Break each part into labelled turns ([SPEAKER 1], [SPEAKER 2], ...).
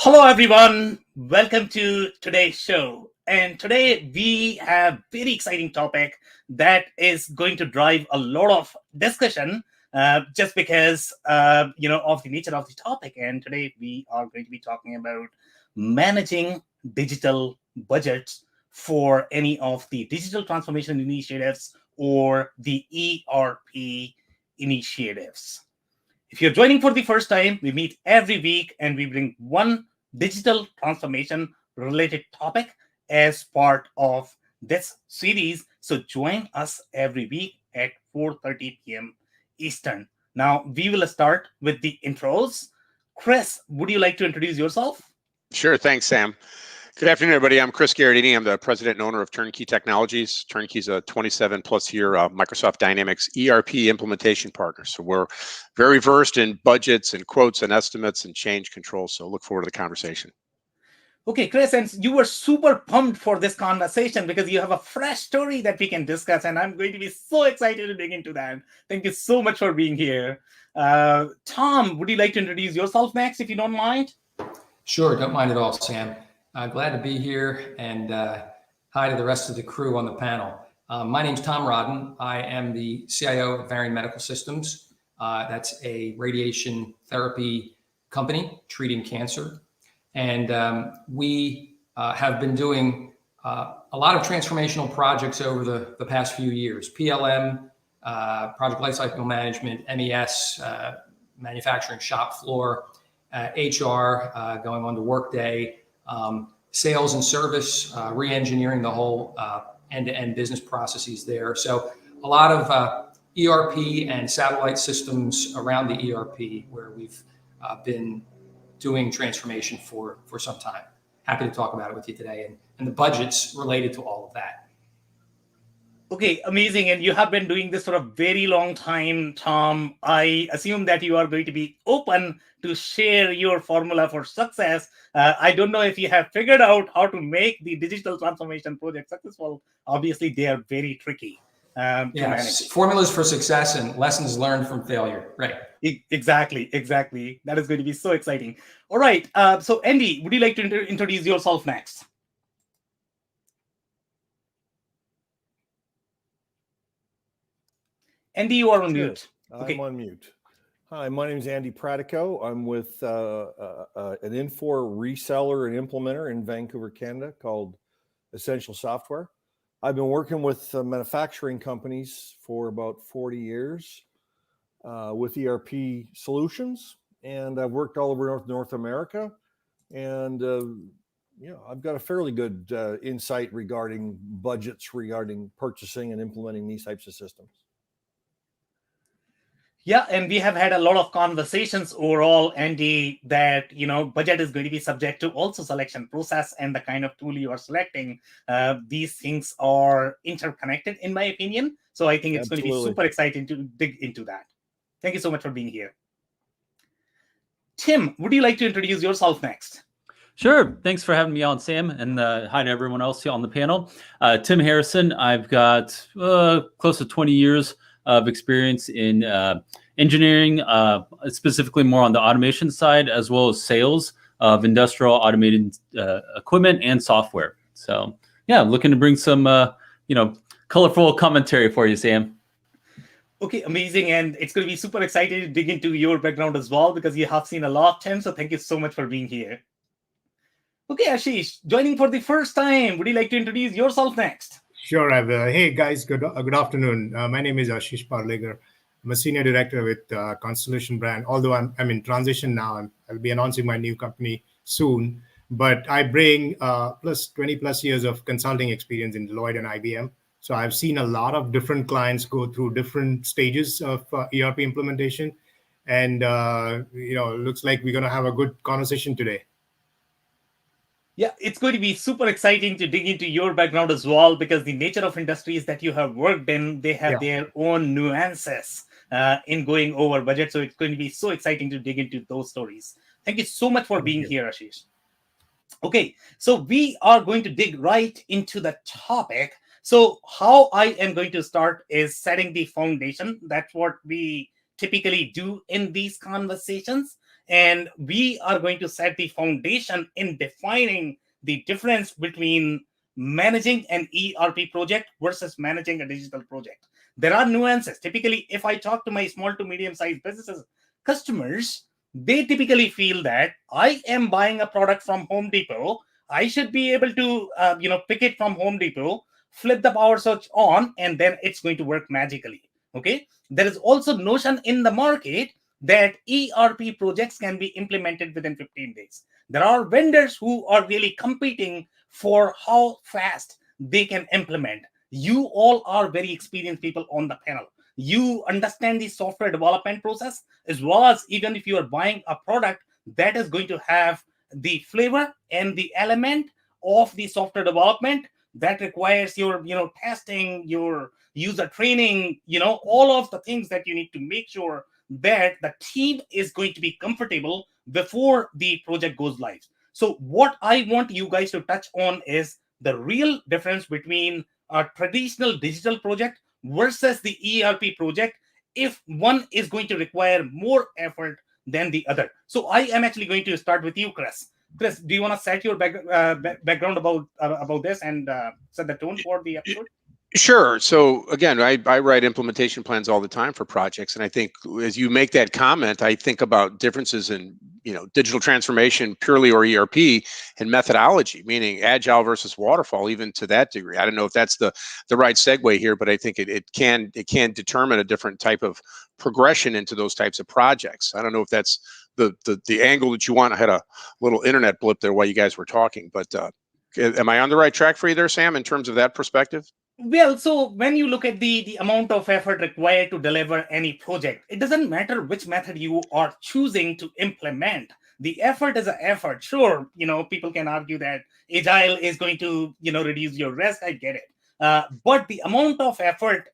[SPEAKER 1] Hello, everyone. Welcome to today's show. And today we have very exciting topic that is going to drive a lot of discussion just because of the nature of the topic. And today we are going to be talking about managing digital budgets for any of the digital transformation initiatives or the ERP initiatives. If you're joining for the first time, we meet every week and we bring one digital transformation related topic as part of this series. So join us every week at 4:30 p.m. Eastern. Now, we will start with the intros. Chris, would you like to introduce yourself?
[SPEAKER 2] Sure. Thanks, Sam. Good afternoon, everybody. I'm Chris Gherardini. I'm the president and owner of Turnkey Technologies. Turnkey is a 27 plus year Microsoft Dynamics ERP implementation partner. So we're very versed in budgets and quotes and estimates and change control. So look forward to the conversation.
[SPEAKER 1] Okay, Chris, and you were super pumped for this conversation because you have a fresh story that we can discuss, and I'm going to be so excited to dig into that. Thank you so much for being here. Tom, would you like to introduce yourself next, if you don't mind?
[SPEAKER 3] Sure, don't mind at all, Sam. Glad to be here, and hi to the rest of the crew on the panel. My name's Tom Rodden. I am the CIO of Varian Medical Systems. That's a radiation therapy company treating cancer. And we have been doing a lot of transformational projects over the past few years. PLM, Project Lifecycle Management, MES, manufacturing shop floor, HR, going on to Workday, sales and service, re-engineering the whole end-to-end business processes there. So a lot of ERP and satellite systems around the ERP where we've been doing transformation for some time. Happy to talk about it with you today and the budgets related to all of that.
[SPEAKER 1] Okay, amazing. And you have been doing this for a very long time, Tom. I assume that you are going to be open to share your formula for success. I don't know if you have figured out how to make the digital transformation project successful. Obviously, they are very tricky to manage.
[SPEAKER 3] Formulas for success and lessons learned from failure. Right.
[SPEAKER 1] Exactly. That is going to be so exciting. All right. So, Andy, would you like to introduce yourself next? Andy, you are on mute.
[SPEAKER 4] I'm on mute. Hi, my name is Andy Pratico. I'm with an Infor reseller and implementer in Vancouver, Canada called Essential Software. I've been working with manufacturing companies for about 40 years with ERP solutions, and I've worked all over North America. And I've got a fairly good insight regarding budgets, regarding purchasing and implementing these types of systems.
[SPEAKER 1] Yeah, and we have had a lot of conversations overall, Andy, that, budget is going to be subject to also selection process and the kind of tool you are selecting. These things are interconnected, in my opinion. So I think it's going to be super exciting to dig into that. Thank you so much for being here. Tim, would you like to introduce yourself next?
[SPEAKER 5] Sure. Thanks for having me on, Sam, and hi to everyone else here on the panel. Tim Harrison. I've got close to 20 years of experience in engineering, specifically more on the automation side, as well as sales of industrial automated equipment and software. So yeah, looking to bring some, colorful commentary for you, Sam.
[SPEAKER 1] Okay, amazing. And it's going to be super exciting to dig into your background as well, because you have seen a lot, Tim. So thank you so much for being here. Okay, Ashish, joining for the first time. Would you like to introduce yourself next?
[SPEAKER 6] Sure, I will. Hey, guys, good afternoon. My name is Ashish Parulekar. I'm a senior director with Constellation Brand. Although I'm in transition now, I'll be announcing my new company soon. But I bring 20 plus years of consulting experience in Deloitte and IBM. So I've seen a lot of different clients go through different stages of ERP implementation. And, looks like we're going to have a good conversation today.
[SPEAKER 1] Yeah, it's going to be super exciting to dig into your background as well, because the nature of industries that you have worked in, they have their own nuances in going over budget. So it's going to be so exciting to dig into those stories. Thank you so much for being here, Ashish. Okay, so we are going to dig right into the topic. So how I am going to start is setting the foundation. That's what we typically do in these conversations. And we are going to set the foundation in defining the difference between managing an ERP project versus managing a digital project. There are nuances. Typically, if I talk to my small to medium-sized businesses customers, they typically feel that I am buying a product from Home Depot. I should be able to, pick it from Home Depot, flip the power switch on, and then it's going to work magically. Okay. There is also notion in the market that ERP projects can be implemented within 15 days. There are vendors who are really competing for how fast they can implement. You all are very experienced people on the panel. You understand the software development process, as well as even if you are buying a product that is going to have the flavor and the element of the software development that requires your testing, your user training, all of the things that you need to make sure that the team is going to be comfortable before the project goes live. So what I want you guys to touch on is the real difference between a traditional digital project versus the ERP project, if one is going to require more effort than the other. So I am actually going to start with you, Chris. Chris, do you want to set your background about this and set the tone for the episode?
[SPEAKER 2] Sure. So again, I write implementation plans all the time for projects, and I think as you make that comment, I think about differences in digital transformation purely or ERP and methodology, meaning agile versus waterfall, even to that degree. I don't know if that's the right segue here, but I think it can determine a different type of progression into those types of projects. I don't know if that's the angle that you want. I had a little internet blip there while you guys were talking, but am I on the right track for you there, Sam, in terms of that perspective?
[SPEAKER 1] Well, so when you look at the amount of effort required to deliver any project, it doesn't matter which method you are choosing to implement. The effort is an effort. Sure, people can argue that agile is going to, reduce your risk. I get it. But the amount of effort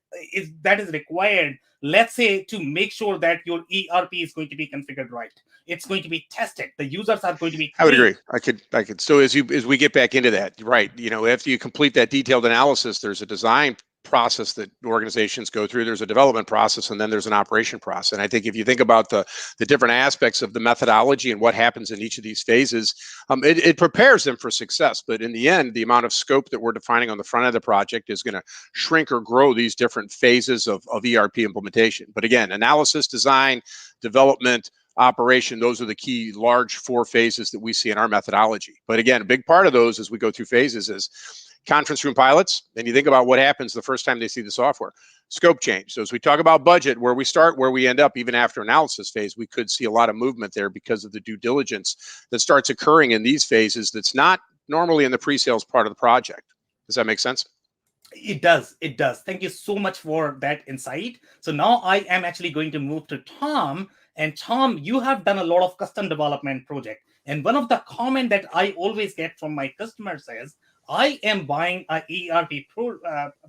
[SPEAKER 1] that is required, let's say, to make sure that your ERP is going to be configured right. It's going to be tested. The users are going to be.
[SPEAKER 2] I would agree. I could. So as we get back into that, right? After you complete that detailed analysis, there's a design process that organizations go through. There's a development process, and then there's an operation process. And I think if you think about the different aspects of the methodology and what happens in each of these phases, it prepares them for success. But in the end, the amount of scope that we're defining on the front of the project is going to shrink or grow these different phases of ERP implementation. But again, analysis, design, development, operation, those are the key large 4 phases that we see in our methodology. But again, a big part of those as we go through phases is conference room pilots. Then you think about what happens the first time they see the software. Scope change. So as we talk about budget, where we start, where we end up, even after analysis phase, we could see a lot of movement there because of the due diligence that starts occurring in these phases that's not normally in the pre-sales part of the project. Does that make sense?
[SPEAKER 1] It does. It does. Thank you so much for that insight. So now I am actually going to move to Tom. And Tom, you have done a lot of custom development project. And one of the comment that I always get from my customers is, I am buying a ERP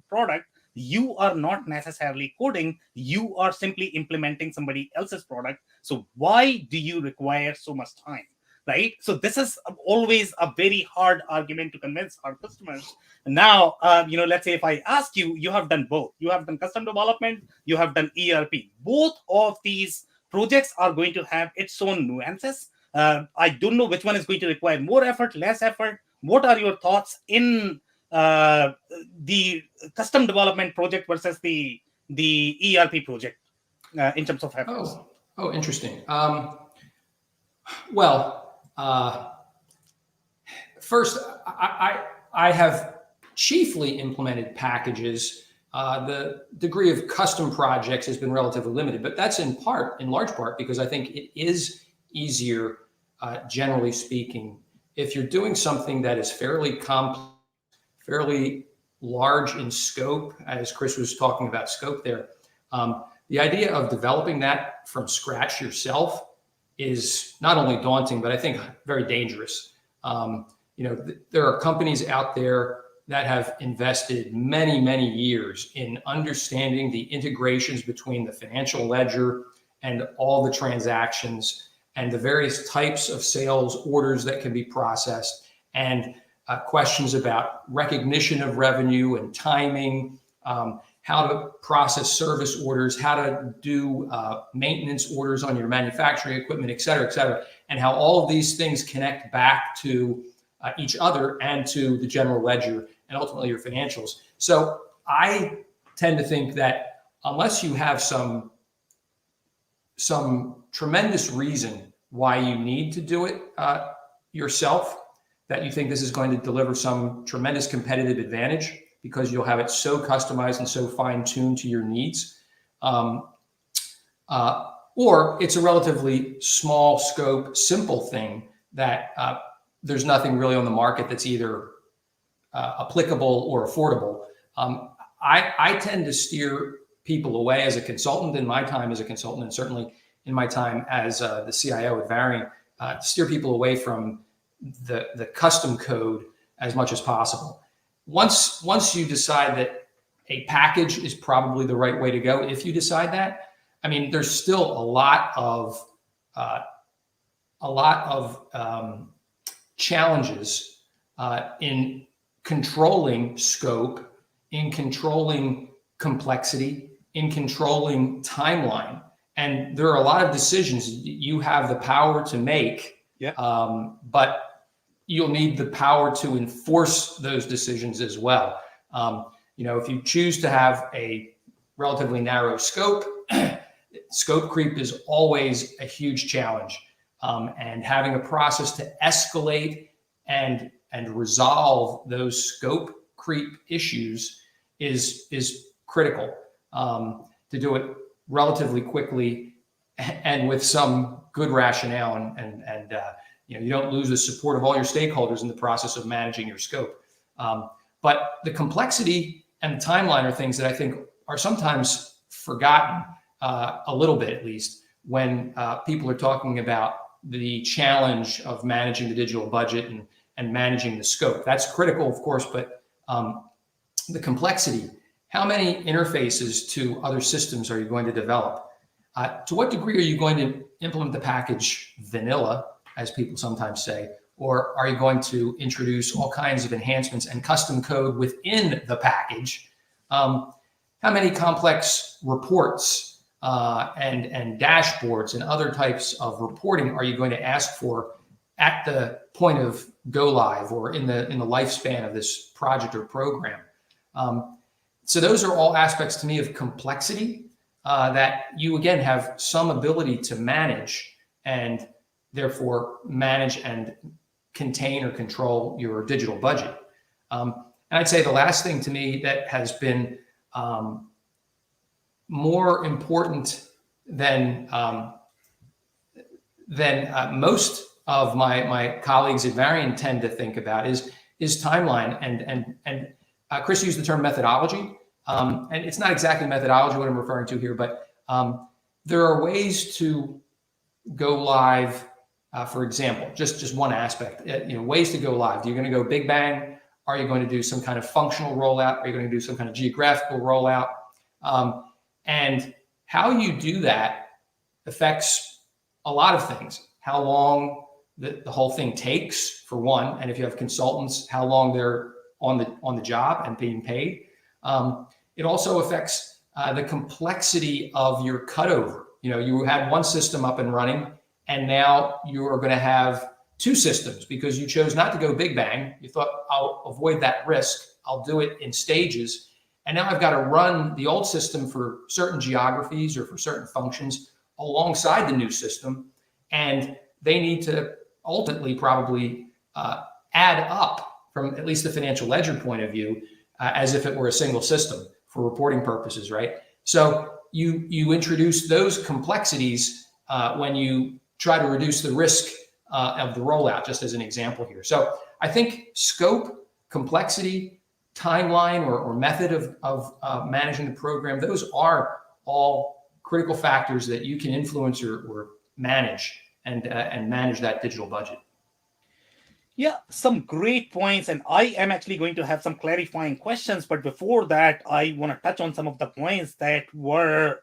[SPEAKER 1] product. You are not necessarily coding. You are simply implementing somebody else's product. So why do you require so much time? Right? So this is always a very hard argument to convince our customers. Now, let's say if I ask you, you have done both. You have done custom development. You have done ERP. Both of these projects are going to have its own nuances. I don't know which one is going to require more effort, less effort. What are your thoughts in the custom development project versus the ERP project in terms of efforts?
[SPEAKER 3] Oh, interesting. First, I have chiefly implemented packages. The degree of custom projects has been relatively limited, but that's in large part, because I think it is easier, generally speaking, if you're doing something that is fairly complex, fairly large in scope, as Chris was talking about scope there. The idea of developing that from scratch yourself is not only daunting, but I think very dangerous. There are companies out there that have invested many, many years in understanding the integrations between the financial ledger and all the transactions and the various types of sales orders that can be processed, and questions about recognition of revenue and timing. how to process service orders, how to do maintenance orders on your manufacturing equipment, et cetera, and how all of these things connect back to each other and to the general ledger and ultimately your financials. So I tend to think that unless you have some tremendous reason why you need to do it yourself, that you think this is going to deliver some tremendous competitive advantage because you'll have it so customized and so fine-tuned to your needs, or it's a relatively small scope, simple thing that there's nothing really on the market that's either applicable or affordable. I tend to steer people away as a consultant in my time as a consultant, and certainly in my time as the CIO at Varian, steer people away from the custom code as much as possible. Once you decide that a package is probably the right way to go, if you decide that, I mean, there's still a lot of challenges in controlling scope, in controlling complexity, in controlling timeline. And there are a lot of decisions you have the power to make, but you'll need the power to enforce those decisions as well. If you choose to have a relatively narrow scope, scope creep is always a huge challenge. And having a process to escalate and resolve those scope creep issues is critical, to do it relatively quickly and with some good rationale, and you don't lose the support of all your stakeholders in the process of managing your scope. But the complexity and the timeline are things that I think are sometimes forgotten, a little bit at least, when people are talking about the challenge of managing the digital budget and managing the scope. That's critical, of course, but the complexity, how many interfaces to other systems are you going to develop? To what degree are you going to implement the package vanilla, as people sometimes say, or are you going to introduce all kinds of enhancements and custom code within the package? How many complex reports and dashboards and other types of reporting are you going to ask for at the point of go live or in the lifespan of this project or program? So those are all aspects to me of complexity that you, again, have some ability to manage and therefore manage and contain or control your digital budget. And I'd say the last thing to me that has been more important than most of my colleagues at Varian tend to think about is timeline. And Chris used the term methodology. And it's not exactly methodology what I'm referring to here, but there are ways to go live. For example, just one aspect, ways to go live. Are you going to go big bang? Are you going to do some kind of functional rollout? Are you going to do some kind of geographical rollout? And how you do that affects a lot of things. How long the whole thing takes, for one, and if you have consultants, how long they're on the job and being paid. It also affects the complexity of your cutover. You had one system up and running, and now you are going to have two systems because you chose not to go big bang. You thought, I'll avoid that risk. I'll do it in stages. And now I've got to run the old system for certain geographies or for certain functions alongside the new system. And they need to ultimately probably add up from at least the financial ledger point of view, as if it were a single system for reporting purposes, right? So you introduce those complexities when you try to reduce the risk of the rollout, just as an example here. So I think scope, complexity, timeline, or method of managing the program, those are all critical factors that you can influence or manage and manage that digital budget.
[SPEAKER 1] Yeah, some great points. And I am actually going to have some clarifying questions. But before that, I want to touch on some of the points that were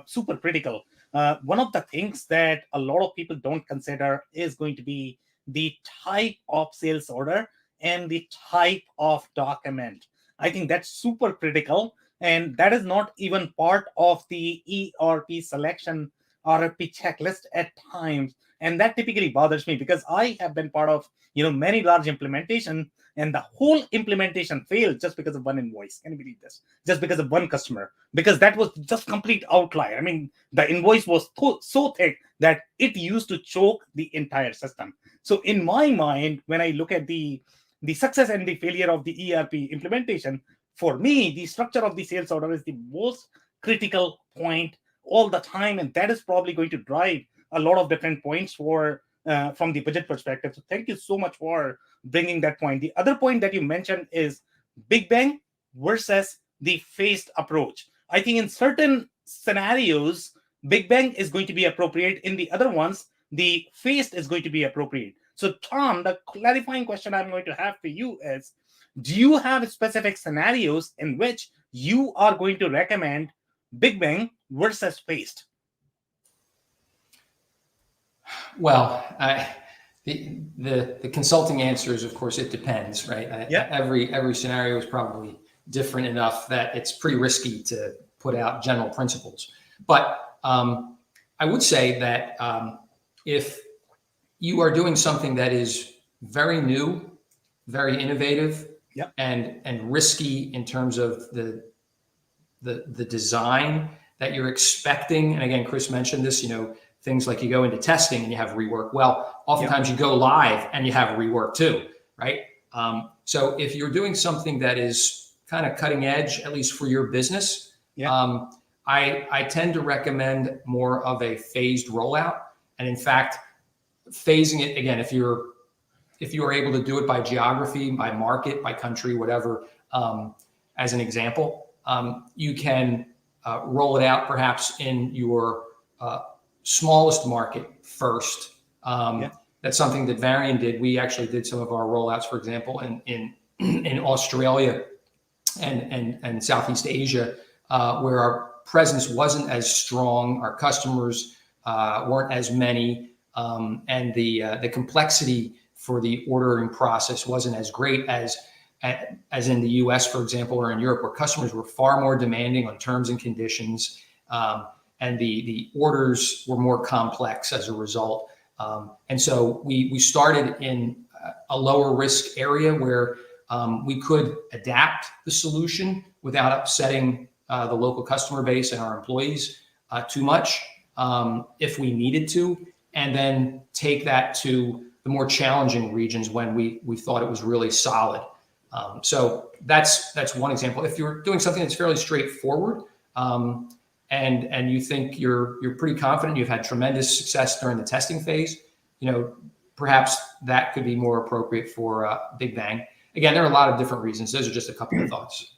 [SPEAKER 1] super critical. One of the things that a lot of people don't consider is going to be the type of sales order and the type of document. I think that's super critical And that is not even part of the ERP selection RFP checklist at times. And that typically bothers me because I have been part of many large implementation, and the whole implementation failed just because of one invoice. Can you believe this? Just because of one customer, because that was just complete outlier. I mean, the invoice was so thick that it used to choke the entire system. So in my mind, when I look at the success and the failure of the ERP implementation, for me, the structure of the sales order is the most critical point all the time, and that is probably going to drive a lot of different points for from the budget perspective. So thank you so much for bringing that point. The other point that you mentioned is big bang versus the phased approach. I think in certain scenarios, big bang is going to be appropriate. In the other ones, the phased is going to be appropriate. So Tom, the clarifying question I'm going to have for you is, do you have specific scenarios in which you are going to recommend big bang versus phased?
[SPEAKER 3] Well, the consulting answer is, of course, it depends, right?
[SPEAKER 1] Yeah.
[SPEAKER 3] Every scenario is probably different enough that it's pretty risky to put out general principles. But I would say that if you are doing something that is very new, very innovative,
[SPEAKER 1] yep,
[SPEAKER 3] and risky in terms of the design that you're expecting, and again, Chris mentioned this, things like you go into testing and you have rework. Well, oftentimes
[SPEAKER 1] yep,
[SPEAKER 3] you go live and you have rework too, right? So if you're doing something that is kind of cutting edge, at least for your business,
[SPEAKER 1] yep,
[SPEAKER 3] I tend to recommend more of a phased rollout. And in fact, phasing it, again, if you are able to do it by geography, by market, by country, whatever, as an example, you can roll it out perhaps in your smallest market first.
[SPEAKER 1] yeah,
[SPEAKER 3] That's something that Varian did. We actually did some of our rollouts, for example, in Australia and Southeast Asia, where our presence wasn't as strong, our customers weren't as many, and the complexity for the ordering process wasn't as great as in the US, for example, or in Europe, where customers were far more demanding on terms and conditions, and the orders were more complex as a result. And so we started in a lower risk area where we could adapt the solution without upsetting the local customer base and our employees too much if we needed to, and then take that to the more challenging regions when we thought it was really solid. So that's one example. If you're doing something that's fairly straightforward, and you think you're pretty confident, you've had tremendous success during the testing phase, perhaps that could be more appropriate for big bang. Again, there are a lot of different reasons. Those are just a couple of thoughts.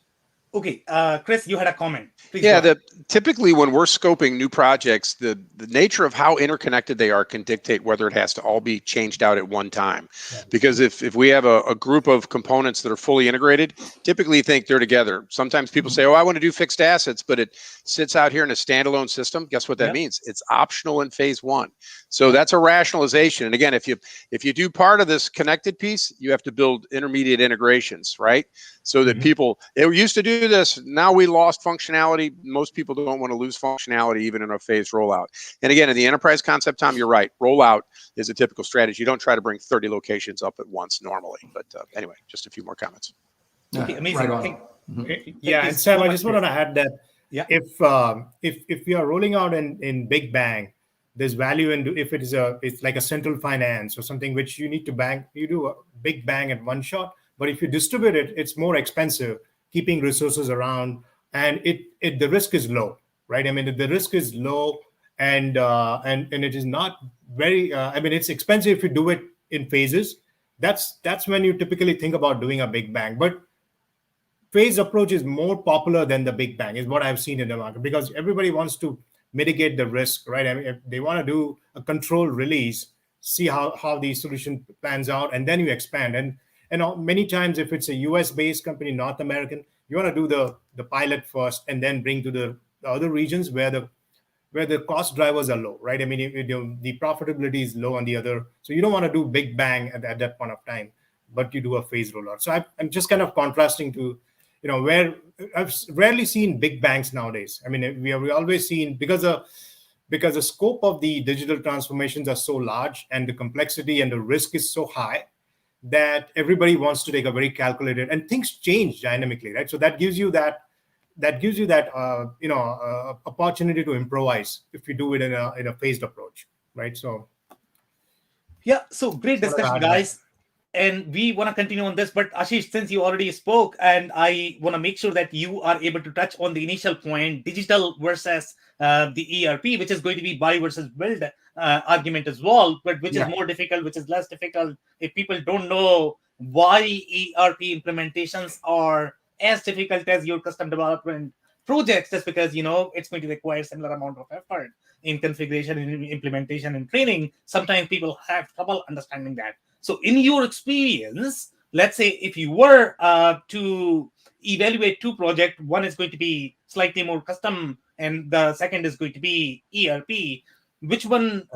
[SPEAKER 1] Okay, Chris, you had a comment. Please
[SPEAKER 2] Yeah, typically when we're scoping new projects, the nature of how interconnected they are can dictate whether it has to all be changed out at one time.
[SPEAKER 3] Yeah.
[SPEAKER 2] Because if we have a group of components that are fully integrated, typically you think they're together. Sometimes people say, oh, I want to do fixed assets, but it sits out here in a standalone system. Guess what that means? It's optional in phase one. So that's a rationalization. And again, if you do part of this connected piece, you have to build intermediate integrations, right? So that people, they used to do this, now we lost functionality. Most people don't want to lose functionality even in a phased rollout. And again, in the enterprise concept, Tom, you're right. Rollout is a typical strategy. You don't try to bring 30 locations up at once normally. But anyway, just a few more comments.
[SPEAKER 1] Okay, amazing.
[SPEAKER 3] Right on.
[SPEAKER 6] Yeah, and Sam, I just wanted to add that if we are rolling out in big bang, there's value in if it's like a central finance or something which you need to you do a big bang at one shot. But if you distribute it, it's more expensive, keeping resources around, and the risk is low, right? I mean, the risk is low, and it is not very. I mean, it's expensive if you do it in phases. That's when you typically think about doing a big bang. But phase approach is more popular than the big bang, is what I've seen in the market, because everybody wants to mitigate the risk, right? I mean, if they want to do a controlled release, see how the solution pans out, and then you expand. And many times, if it's a US-based company, North American, you want to do the pilot first and then bring to the other regions where the cost drivers are low, right? I mean, the profitability is low on the other. So you don't want to do big bang at that point of time, but you do a phase rollout. So I'm just kind of contrasting to where I've rarely seen big banks nowadays. I mean, we always seen, because the scope of the digital transformations are so large and the complexity and the risk is so high, that everybody wants to take a very calculated, and things change dynamically, right? So that gives you that opportunity to improvise if you do it in a phased approach, right? So
[SPEAKER 1] Yeah, so great
[SPEAKER 6] Just wanted to
[SPEAKER 1] discussion,
[SPEAKER 6] add that.
[SPEAKER 1] guys. And we want to continue on this, but Ashish, since you already spoke, and I want to make sure that you are able to touch on the initial point, digital versus the ERP, which is going to be buy versus build argument as well, but which is more difficult, which is less difficult. If people don't know why ERP implementations are as difficult as your custom development projects, just because it's going to require similar amount of effort in configuration, in implementation, and training. Sometimes people have trouble understanding that. So in your experience, let's say if you were to evaluate two projects, one is going to be slightly more custom and the second is going to be ERP, which one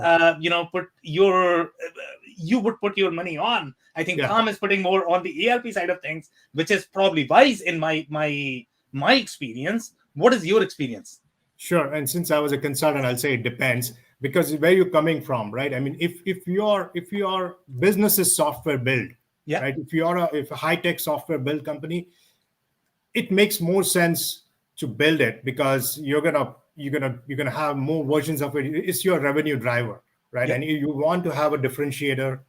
[SPEAKER 1] you would put your money on? I think Tom is putting more on the ERP side of things, which is probably wise in my experience. What is your experience?
[SPEAKER 6] Sure. And since I was a consultant, I'll say it depends, because where you're coming from, right? I mean, if your business is software build, right? If a high-tech software build company, it makes more sense to build it, because you're gonna have more versions of it. It's your revenue driver, right? And you want to have a differentiator,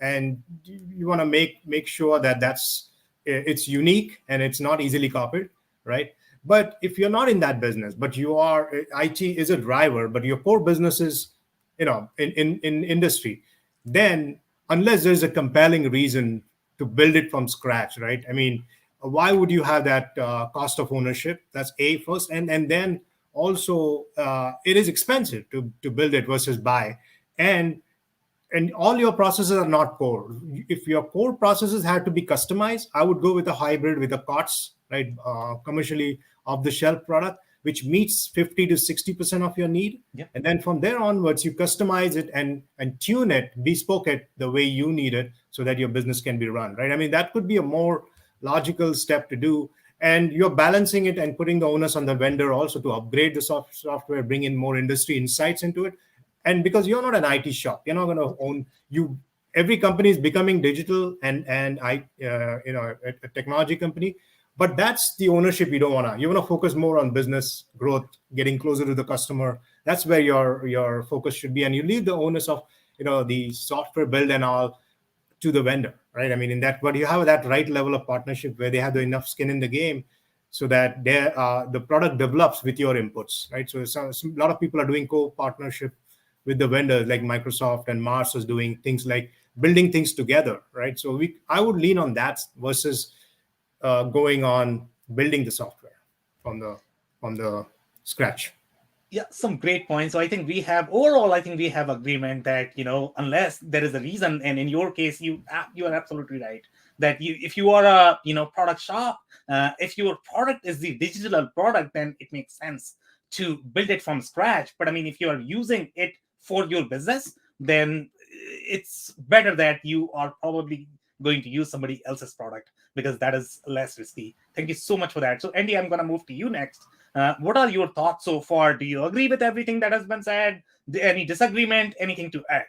[SPEAKER 6] and you want to make sure that it's unique and it's not easily copied, right? But if you're not in that business, but you are, IT is a driver, but your core business is, in industry, then unless there's a compelling reason to build it from scratch, right? I mean, why would you have that cost of ownership? That's A first, and then also it is expensive to build it versus buy, and all your processes are not core. If your core processes had to be customized, I would go with a hybrid with a COTS, right? Commercially off-the-shelf product, which meets 50 to 60% of your need. And then from there onwards, you customize it and tune it, bespoke it the way you need it, so that your business can be run, right? I mean, that could be a more logical step to do. And you're balancing it and putting the onus on the vendor also to upgrade the software, bring in more industry insights into it. And because you're not an IT shop, you're not going to own you. Every company is becoming digital and a technology company, but that's the ownership you don't want to. You want to focus more on business growth, getting closer to the customer. That's where your focus should be, and you leave the onus of the software build and all to the vendor, right? I mean, in that, but you have that right level of partnership where they have enough skin in the game, so that the product develops with your inputs, right? So a lot of people are doing co-partnership with the vendors, like Microsoft and Mars is doing things like building things together, right? So I would lean on that versus going on building the software from the scratch.
[SPEAKER 1] Yeah, some great points. So I think we have agreement that unless there is a reason, and in your case, you are absolutely right, that if you are a product shop, if your product is the digital product, then it makes sense to build it from scratch. But I mean, if you are using it for your business, then it's better that you are probably going to use somebody else's product, because that is less risky. Thank you so much for that. So Andy, I'm going to move to you next. What are your thoughts so far? Do you agree with everything that has been said? Any disagreement? Anything to add?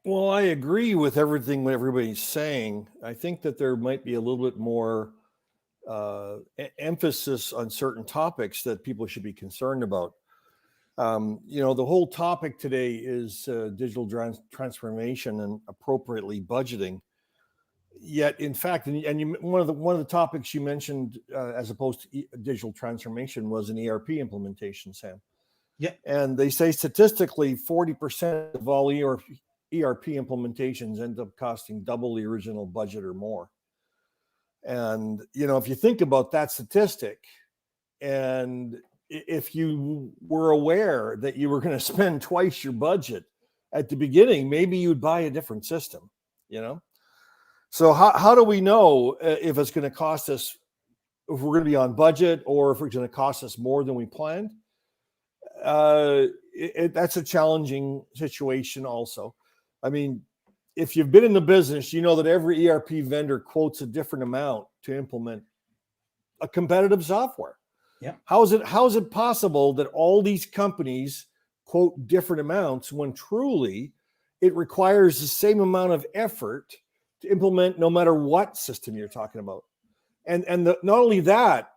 [SPEAKER 4] Well, I agree with everything everybody's saying. I think that there might be a little bit more emphasis on certain topics that people should be concerned about. The whole topic today is digital transformation and appropriately budgeting. Yet, in fact, one of the topics you mentioned as opposed to digital transformation was an ERP implementation, Sam.
[SPEAKER 1] Yeah.
[SPEAKER 4] And they say statistically 40% of all ERP implementations end up costing double the original budget or more. And, if you think about that statistic, and if you were aware that you were going to spend twice your budget at the beginning, maybe you'd buy a different system, So how do we know if it's going to cost us, if we're going to be on budget, or if it's going to cost us more than we planned? That's a challenging situation also. I mean, if you've been in the business, you know that every ERP vendor quotes a different amount to implement a competitive software.
[SPEAKER 1] Yeah.
[SPEAKER 4] How is it possible that all these companies quote different amounts when truly it requires the same amount of effort to implement no matter what system you're talking about? And not only that,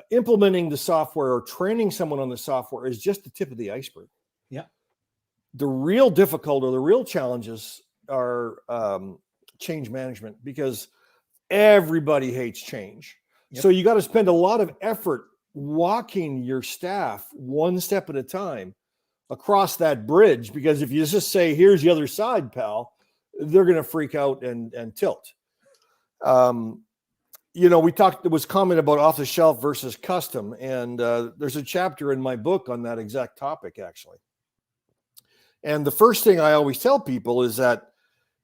[SPEAKER 4] implementing the software or training someone on the software is just the tip of the iceberg.
[SPEAKER 1] Yeah.
[SPEAKER 4] The real difficult or the real challenges are change management, because everybody hates change.
[SPEAKER 1] Yep.
[SPEAKER 4] So you got to spend a lot of effort walking your staff one step at a time across that bridge, because if you just say, here's the other side, pal, they're going to freak out and tilt. There was comment about off the shelf versus custom. And there's a chapter in my book on that exact topic, actually. And the first thing I always tell people is that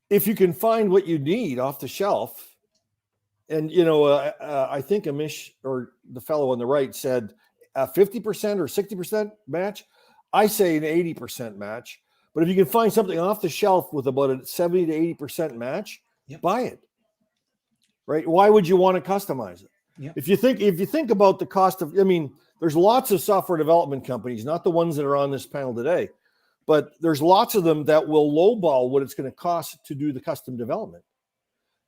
[SPEAKER 4] if you can find what you need off the shelf, and, I think Amish, or the fellow on the right, said 50% or 60% match. I say an 80% match. But if you can find something off the shelf with about a 70 to 80% match, buy it. Right? Why would you want to customize it?
[SPEAKER 1] Yep.
[SPEAKER 4] If you think about the cost of, there's lots of software development companies, not the ones that are on this panel today, but there's lots of them that will lowball what it's going to cost to do the custom development.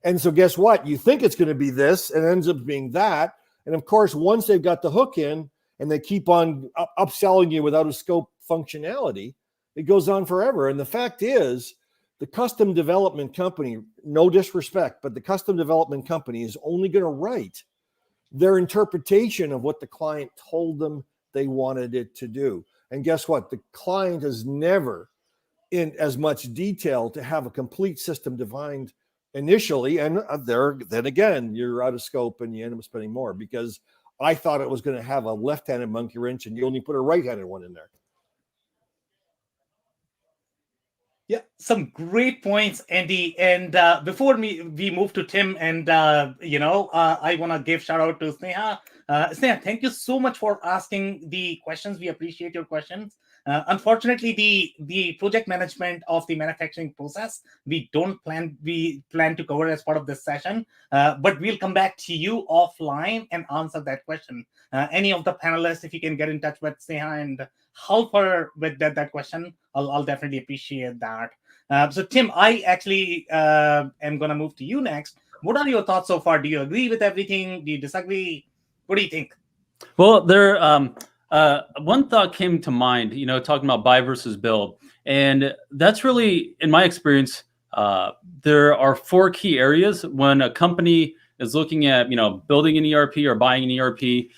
[SPEAKER 4] And so guess what? You think it's going to be this, and it ends up being that. And of course, once they've got the hook in and they keep on upselling you without a scope functionality, it goes on forever. And the fact is, the custom development company, no disrespect, but the custom development company is only going to write their interpretation of what the client told them they wanted it to do. And guess what? The client is never in as much detail to have a complete system defined initially. And then again, you're out of scope and you end up spending more, because I thought it was going to have a left-handed monkey wrench and you only put a right-handed one in there.
[SPEAKER 1] Yeah, some great points, Andy. And before we move to Tim, and I want to give shout out to Sneha. Sneha, thank you so much for asking the questions. We appreciate your questions. Unfortunately, the project management of the manufacturing process, we plan to cover as part of this session, but we'll come back to you offline and answer that question. Any of the panelists, if you can get in touch with Sneha and help her with that question, I'll definitely appreciate that. So Tim, I actually am going to move to you next. What are your thoughts so far? Do you agree with everything? Do you disagree? What do you think?
[SPEAKER 5] Well, one thought came to mind, talking about buy versus build. And that's really, in my experience, there are 4 key areas when a company is looking at, building an ERP or buying an ERP.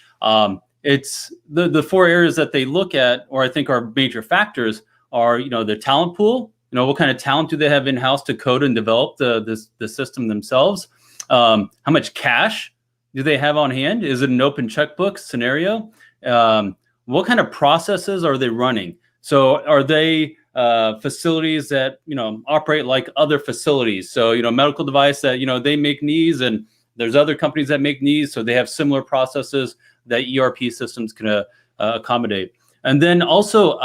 [SPEAKER 5] It's the 4 areas that they look at, or I think are major factors, are, the talent pool. What kind of talent do they have in-house to code and develop the system themselves? How much cash do they have on hand? Is it an open checkbook scenario? What kind of processes are they running? So are they facilities that, operate like other facilities? So, medical device that, they make knees, and there's other companies that make knees. So they have similar processes that ERP systems can accommodate. And then also,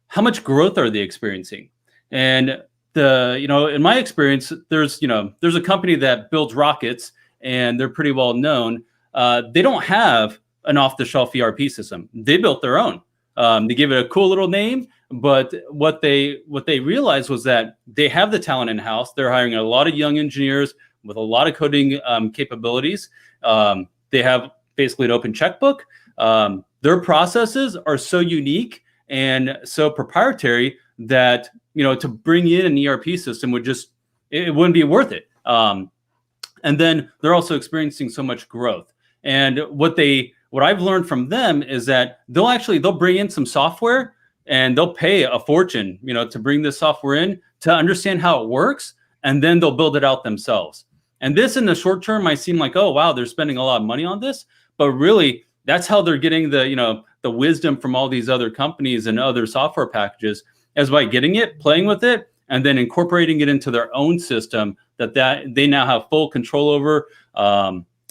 [SPEAKER 5] how much growth are they experiencing? And in my experience, there's a company that builds rockets, and they're pretty well known. They don't have an off-the-shelf ERP system. They built their own. They give it a cool little name, but what they realized was that they have the talent in-house. They're hiring a lot of young engineers with a lot of coding capabilities. They have basically an open checkbook. Their processes are so unique and so proprietary that to bring in an ERP system it wouldn't be worth it. And then they're also experiencing so much growth. And what I've learned from them is that they'll bring in some software, and they'll pay a fortune, to bring this software in to understand how it works, and then they'll build it out themselves. And this, in the short term, might seem like, oh wow, they're spending a lot of money on this, but really that's how they're getting the wisdom from all these other companies and other software packages, as by getting it, playing with it, and then incorporating it into their own system that they now have full control over.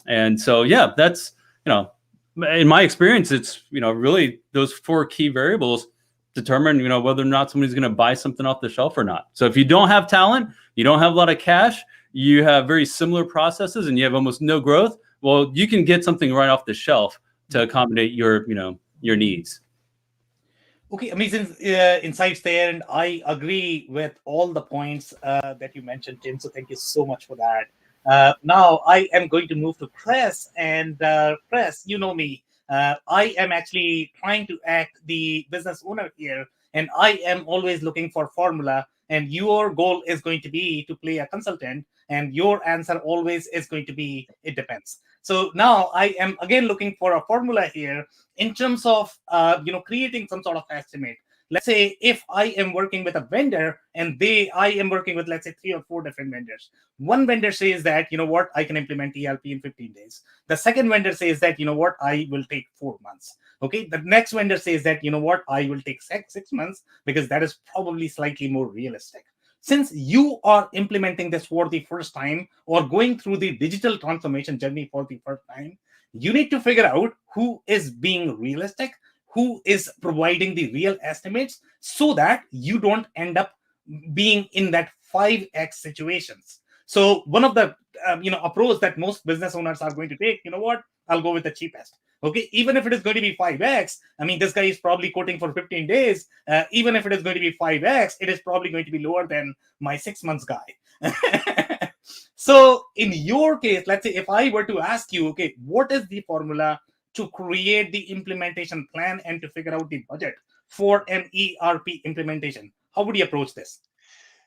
[SPEAKER 5] And so, yeah, that's, in my experience, it's, really those 4 key variables determine, whether or not somebody's going to buy something off the shelf or not. So if you don't have talent, you don't have a lot of cash, you have very similar processes, and you have almost no growth, well, you can get something right off the shelf to accommodate your needs.
[SPEAKER 1] Okay, amazing insights there, and I agree with all the points that you mentioned, Tim. So thank you so much for that. Now I am going to move to Chris, and Chris, you know me. I am actually trying to act the business owner here, and I am always looking for formula. And your goal is going to be to play a consultant, and your answer always is going to be it depends. So now I am again looking for a formula here in terms of creating some sort of estimate. Let's say if I am working with a vendor and I am working with, let's say, 3 or 4 different vendors. One vendor says that, I can implement ERP in 15 days. The second vendor says that, I will take 4 months. Okay. The next vendor says that, I will take 6 months, because that is probably slightly more realistic. Since you are implementing this for the first time or going through the digital transformation journey for the first time, you need to figure out who is being realistic, who is providing the real estimates, so that you don't end up being in that 5x situations. So one of the approach that most business owners are going to take, I'll go with the cheapest. Okay, even if it is going to be 5x, this guy is probably quoting for 15 days. Even if it is going to be 5x, it is probably going to be lower than my 6 months guy. So in your case, let's say if I were to ask you, okay, what is the formula to create the implementation plan and to figure out the budget for an ERP implementation? How would you approach this?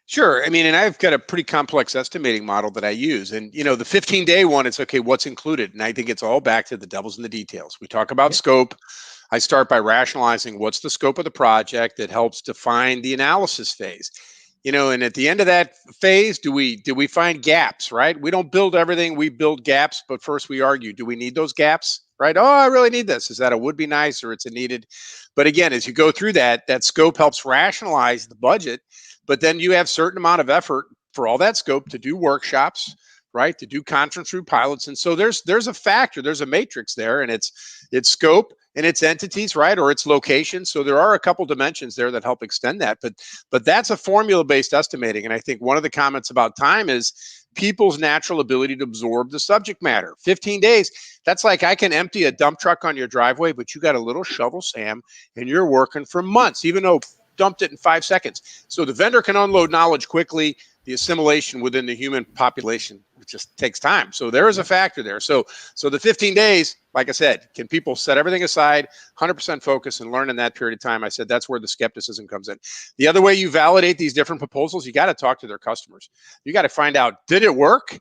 [SPEAKER 2] Sure. And I've got a pretty complex estimating model that I use. And, the 15-day one, it's okay, what's included? And I think it's all back to the devil's in the details. We talk about scope. I start by rationalizing what's the scope of the project that helps define the analysis phase. And at the end of that phase, do we find gaps, right? We don't build everything, we build gaps, but first we argue, do we need those gaps, right? Oh, I really need this. Is that a would be nice or it's a needed? But again, as you go through that scope helps rationalize the budget, but then you have certain amount of effort for all that scope to do workshops, right? To do conference room pilots. And so there's a factor, there's a matrix there, and it's scope and its entities, right? Or its location. So there are a couple dimensions there that help extend that, but that's a formula-based estimating. And I think one of the comments about time is people's natural ability to absorb the subject matter. 15 days, that's like I can empty a dump truck on your driveway, but you got a little shovel, Sam, and you're working for months, even though dumped it in 5 seconds. So the vendor can unload knowledge quickly. The assimilation within the human population just takes time. So there is a factor there. So the 15 days, like I said, can people set everything aside, 100% focus and learn in that period of time? I said, that's where the skepticism comes in. The other way you validate these different proposals, you got to talk to their customers. You got to find out, did it work?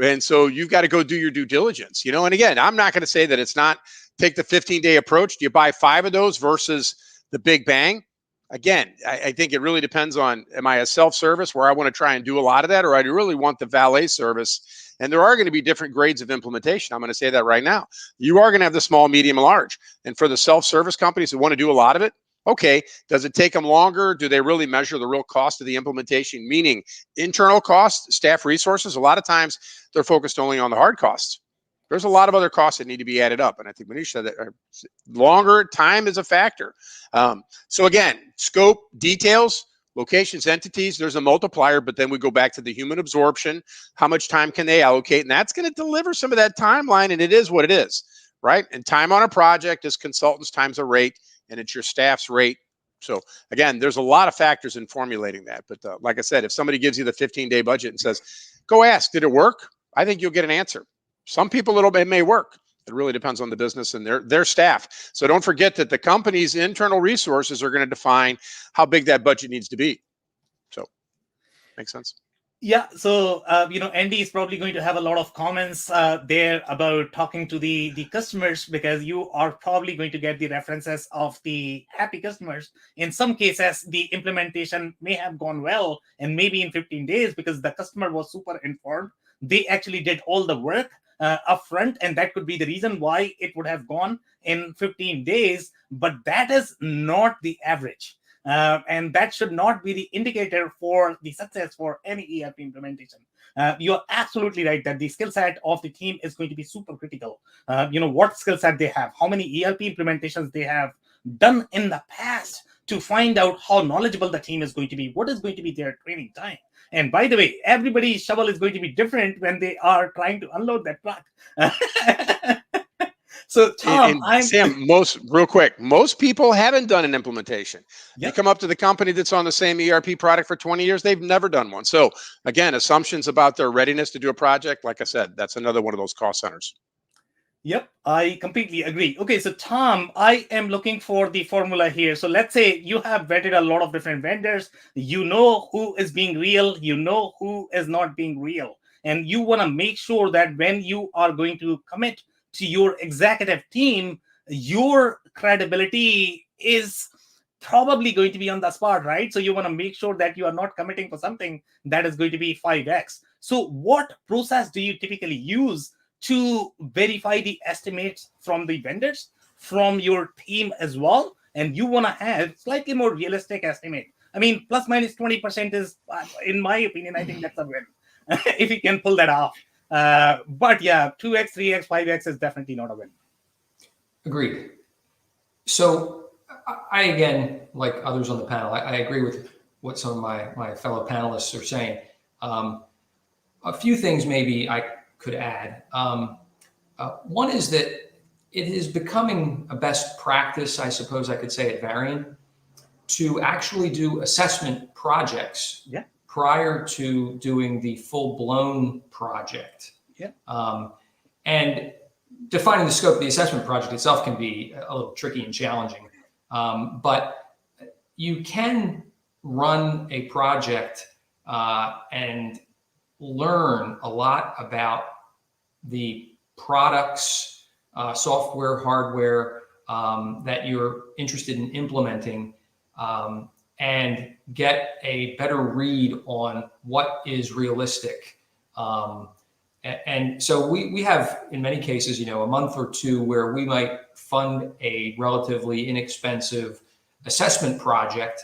[SPEAKER 2] And so you've got to go do your due diligence, and again, I'm not going to say that it's not take the 15-day approach. Do you buy 5 of those versus the big bang? Again, I think it really depends on, am I a self-service where I want to try and do a lot of that, or I really want the valet service? And there are going to be different grades of implementation. I'm going to say that right now. You are going to have the small, medium, and large. And for the self-service companies that want to do a lot of it, okay, does it take them longer? Do they really measure the real cost of the implementation, meaning internal costs, staff resources? A lot of times they're focused only on the hard costs. There's a lot of other costs that need to be added up. And I think Manish said that longer time is a factor. So again, scope, details, locations, entities, there's a multiplier, but then we go back to the human absorption. How much time can they allocate? And that's going to deliver some of that timeline. And it is what it is, right? And time on a project is consultants times a rate, and it's your staff's rate. So again, there's a lot of factors in formulating that. But like I said, if somebody gives you the 15-day budget and says, go ask, did it work? I think you'll get an answer. Some people it may work. It really depends on the business and their staff. So don't forget that the company's internal resources are going to define how big that budget needs to be. So makes sense.
[SPEAKER 1] Yeah, so Andy is probably going to have a lot of comments there about talking to the customers, because you are probably going to get the references of the happy customers. In some cases, the implementation may have gone well, and maybe in 15 days, because the customer was super informed, they actually did all the work upfront, and that could be the reason why it would have gone in 15 days. But that is not the average. And that should not be the indicator for the success for any ERP implementation. You're absolutely right that the skill set of the team is going to be super critical. What skill set they have, how many ERP implementations they have done in the past to find out how knowledgeable the team is going to be, what is going to be their training time. And by the way, everybody's shovel is going to be different when they are trying to unload that truck. So Tom,
[SPEAKER 2] and Sam, most people haven't done an implementation.
[SPEAKER 1] Yep.
[SPEAKER 2] You come up to the company that's on the same ERP product for 20 years, they've never done one. So again, assumptions about their readiness to do a project, like I said, that's another one of those cost centers.
[SPEAKER 1] Yep, I completely agree. Okay, so Tom, I am looking for the formula here. So let's say you have vetted a lot of different vendors. You know who is being real, you know who is not being real. And you want to make sure that when you are going to commit to your executive team, your credibility is probably going to be on the spot, right? So you want to make sure that you are not committing for something that is going to be 5x. So what process do you typically use to verify the estimates from the vendors, from your team as well? And you want to have slightly more realistic estimate. I mean, plus minus 20% is, in my opinion, I think that's a win if you can pull that off. But yeah, 2x, 3x, 5x is definitely not a win.
[SPEAKER 3] Agreed. So I again, like others on the panel, I agree with what some of my fellow panelists are saying. A few things maybe I could add. One is that it is becoming a best practice, I suppose I could say at Varian, to actually do assessment projects prior to doing the full-blown project. And defining the scope of the assessment project itself can be a little tricky and challenging. But you can run a project and learn a lot about the products, software, hardware that you're interested in implementing, and get a better read on what is realistic. And so we have, in many cases, a month or two where we might fund a relatively inexpensive assessment project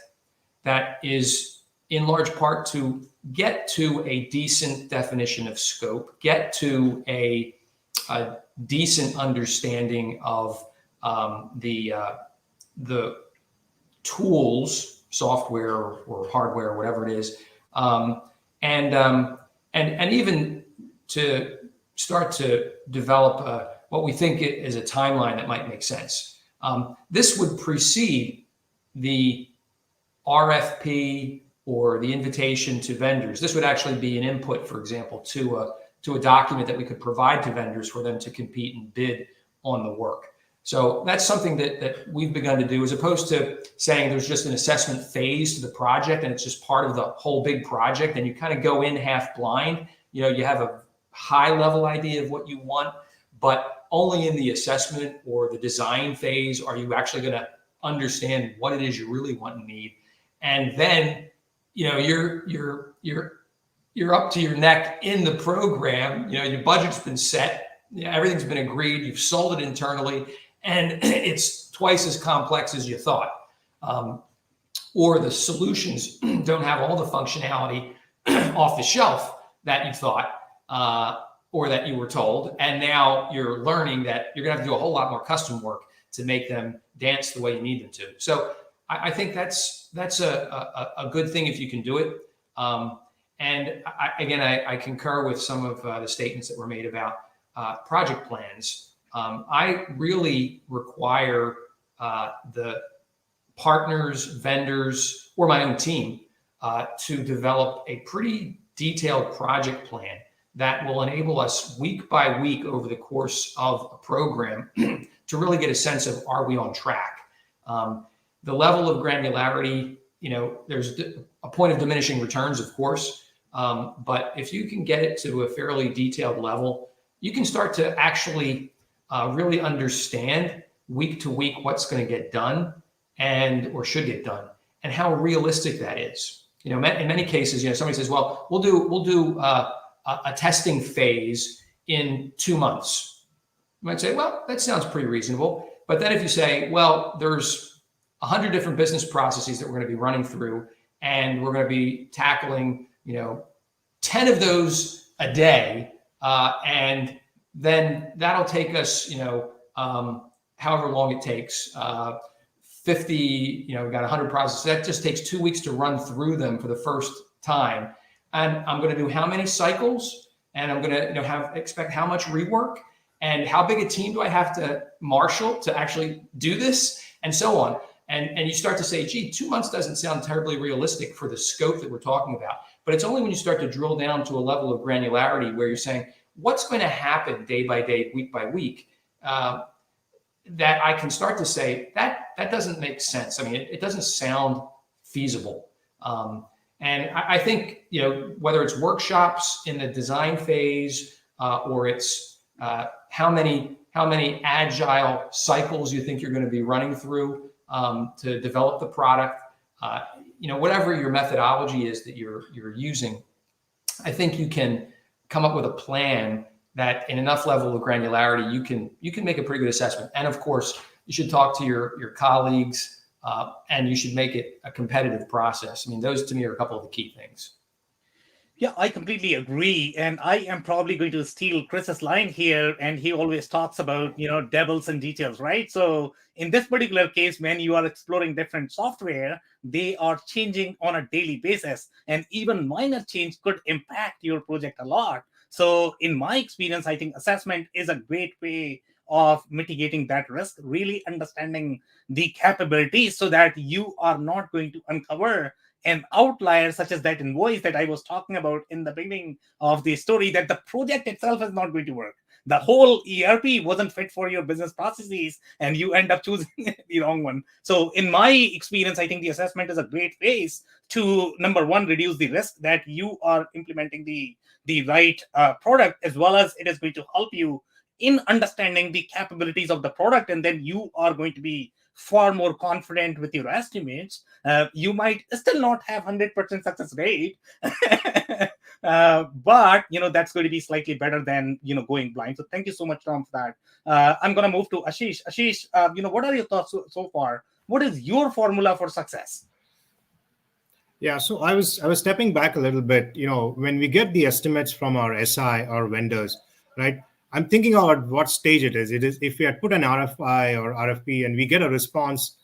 [SPEAKER 3] that is in large part to get to a decent definition of scope, get to a decent understanding of the tools, software or hardware, or whatever it is, and even to start to develop what we think is a timeline that might make sense. This would precede the RFP or the invitation to vendors. This would actually be an input, for example, to a document that we could provide to vendors for them to compete and bid on the work. So that's something that we've begun to do, as opposed to saying there's just an assessment phase to the project and it's just part of the whole big project and you kind of go in half blind. You have a high level idea of what you want, but only in the assessment or the design phase are you actually going to understand what it is you really want and need. And then, you're up to your neck in the program. Your budget's been set, everything's been agreed, you've sold it internally, and it's twice as complex as you thought. Or the solutions don't have all the functionality off the shelf that you thought, or that you were told. And now you're learning that you're gonna have to do a whole lot more custom work to make them dance the way you need them to. So I think that's a good thing if you can do it. And I concur with some of the statements that were made about project plans. I really require the partners, vendors, or my own team to develop a pretty detailed project plan that will enable us week by week over the course of a program to really get a sense of, are we on track? The level of granularity, there's a point of diminishing returns, of course, but if you can get it to a fairly detailed level, you can start to actually really understand week to week what's going to get done or should get done, and how realistic that is. In many cases, somebody says, well, we'll do a testing phase in 2 months. You might say, well, that sounds pretty reasonable. But then if you say, well, there's 100 different business processes that we're going to be running through, and we're going to be tackling, 10 of those a day, and then that'll take us, however long it takes, 50, we've got 100 processes. That just takes 2 weeks to run through them for the first time. And I'm going to do how many cycles, and I'm going to expect how much rework, and how big a team do I have to marshal to actually do this, and so on. And you start to say, gee, 2 months doesn't sound terribly realistic for the scope that we're talking about. But it's only when you start to drill down to a level of granularity where you're saying, what's going to happen day by day, week by week, that I can start to say that doesn't make sense. I mean, it doesn't sound feasible. And I think, whether it's workshops in the design phase, or it's how many agile cycles you think you're going to be running through to develop the product, whatever your methodology is that you're using, I think you can come up with a plan that in enough level of granularity, you can make a pretty good assessment. And of course, you should talk to your colleagues, and you should make it a competitive process. I mean, those to me are a couple of the key things.
[SPEAKER 1] Yeah, I completely agree. And I am probably going to steal Chris's line here. And he always talks about, devils and details, right? So in this particular case, when you are exploring different software, they are changing on a daily basis. And even minor change could impact your project a lot. So in my experience, I think assessment is a great way of mitigating that risk, really understanding the capabilities so that you are not going to uncover an outlier such as that invoice that I was talking about in the beginning of the story, that the project itself is not going to work. The whole ERP wasn't fit for your business processes, and you end up choosing the wrong one. So in my experience, I think the assessment is a great phase to, number one, reduce the risk that you are implementing the right product, as well as it is going to help you in understanding the capabilities of the product. And then you are going to be far more confident with your estimates. You might still not have 100% success rate, but that's going to be slightly better than going blind. So thank you so much, Tom, for that. I'm going to move to Ashish. Ashish, what are your thoughts so far? What is your formula for success?
[SPEAKER 6] Yeah, so I was stepping back a little bit. When we get the estimates from our SI or vendors, right? I'm thinking about what stage it is. It is if we had put an RFI or RFP and we get a response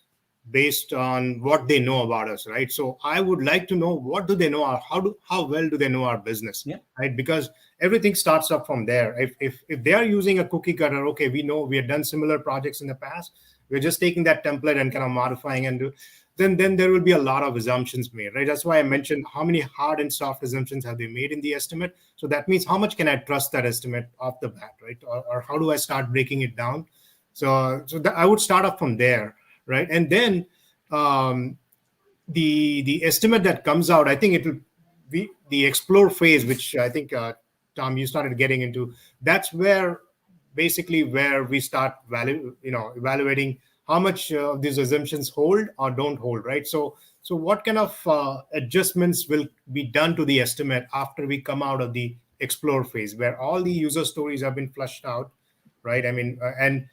[SPEAKER 6] based on what they know about us, right? So I would like to know, what do they know, or how well do they know our business, right? Because everything starts up from there. If they are using a cookie cutter, okay, we know we have done similar projects in the past. We're just taking that template and kind of modifying and do. Then there will be a lot of assumptions made, right? That's why I mentioned how many hard and soft assumptions have they made in the estimate. So that means how much can I trust that estimate off the bat, right? Or how do I start breaking it down? So I would start off from there, right? And then the estimate that comes out, I think it will be the explore phase, which I think Tom, you started getting into. That's where basically where we start evaluating how much of these assumptions hold or don't hold, right? So what kind of adjustments will be done to the estimate after we come out of the explore phase, where all the user stories have been flushed out, right? I mean, and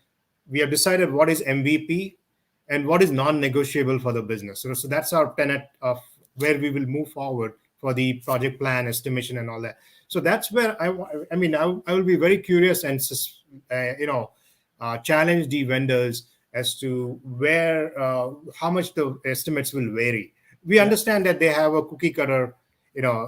[SPEAKER 6] we have decided what is MVP and what is non-negotiable for the business. So that's our tenet of where we will move forward for the project plan, estimation, and all that. So that's where I will be very curious and challenge the vendors as to where how much the estimates will vary. We understand that they have a cookie cutter